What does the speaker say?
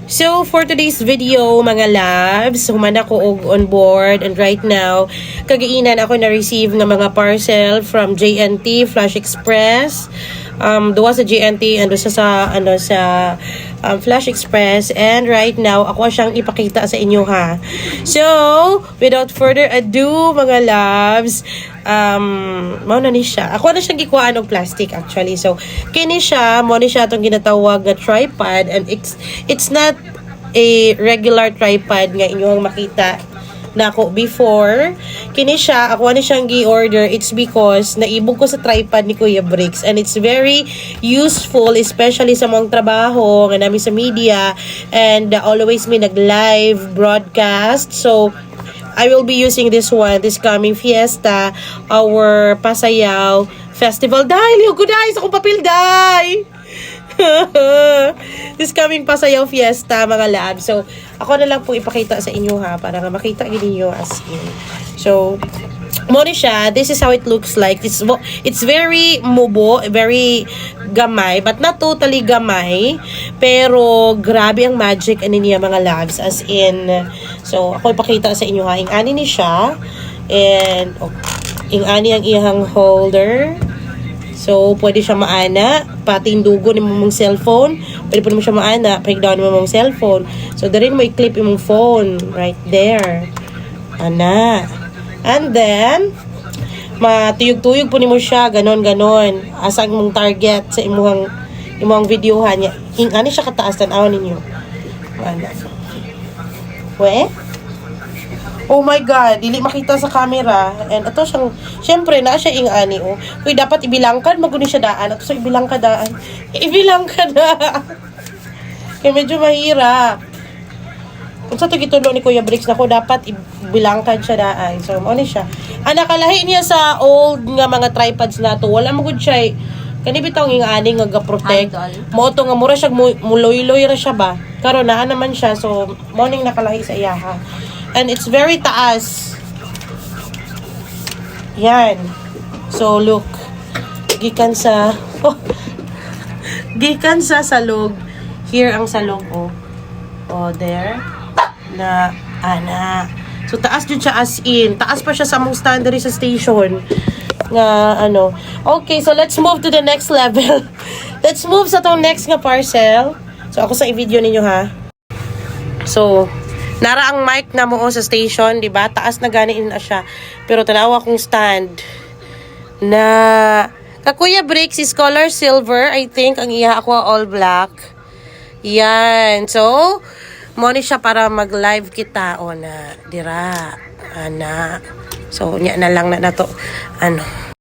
So, for today's video, mga loves, humana ko og on board and right now, kagainan ako na-receive ng mga parcel from JNT, Flash Express. Duwa sa JNT and sa Flash Express, and right now ako siyang ipakita sa inyo ha. So, without further ado, mga loves, mauna ni siya. Ako na siyang gikuhaan ng plastic actually. So, kini siya, mo ni siya itong ginatawag na tripod, and it's not a regular tripod nga inyong makita na ako before. Kini siya, ako ni siyang gi-order. It's because naibog ko sa tripod ni Kuya Bricks, and it's very useful, especially sa mga trabaho nga namin sa media, and always may nag-live broadcast. So, I will be using this one this coming fiesta, our Pasayaw Festival. Dahil, guys, akong papel, dahil! This coming Pasayaw Fiesta, mga lab. So, ako na lang po ipakita sa inyo ha, para nga makita ninyo as in. So, mo ni siya. This is how it looks like. It's very mubo, very gamay, but not totally gamay. Pero, grabe ang magic ani niya, mga labs. As in, so, ako ipakita sa inyo ha. Ing-ani ni siya. And, ing-ani ang iyang holder. So, pwede siya maana, pati yung dugo ni mong cellphone, pwede po naman siya maana, breakdown ni mong cellphone. So, darin mo i-clip yung phone, right there. Ana. And then, matuyog-tuyog po ni mo siya, ganon-ganon. Asang mong target sa imong videohan niya. Ano siya kataas, tanawan ninyo. Ana. We? Oh my God, dili makita sa camera. And ato siyang, syempre, na siya ing-ani, oh. Uy, dapat ibilangkan, maguni siya daan. Ato siya ibilangka daan. Ibilangka daan. Kaya medyo mahirap. Kung sa ito gitulo ni Kuya Bricks na ko, dapat ibilangkan siya daan. So, ano siya. Nakalahi niya sa old nga mga tripods na to. Wala mo good siya, kanibitang ing-ani nga ga-protect. Moto nga, mura siya, muloy-loy ra siya ba? Karon na naman siya. So, morning nakalahi sa iyaha. And it's very taas. Yan. So, look. Gikan sa gikan sa salog. Here ang salog, oh. Oh, there. Na, ana. So, taas dyan siya as in. Taas pa siya sa mong standard sa station. Nga, ano. Okay, so let's move to the next level. Let's move sa tong next nga parcel. So, ako sa i-video ninyo, ha. So, nara ang mic na mo sa station, di ba? Taas na ganiin na siya. Pero tanawa kong stand na Kuya Bricks is color silver. I think ang iya ako all black. Yan. So, mo ni siya para mag-live kita o na dira. Ana. So, nya na lang na to. Ano.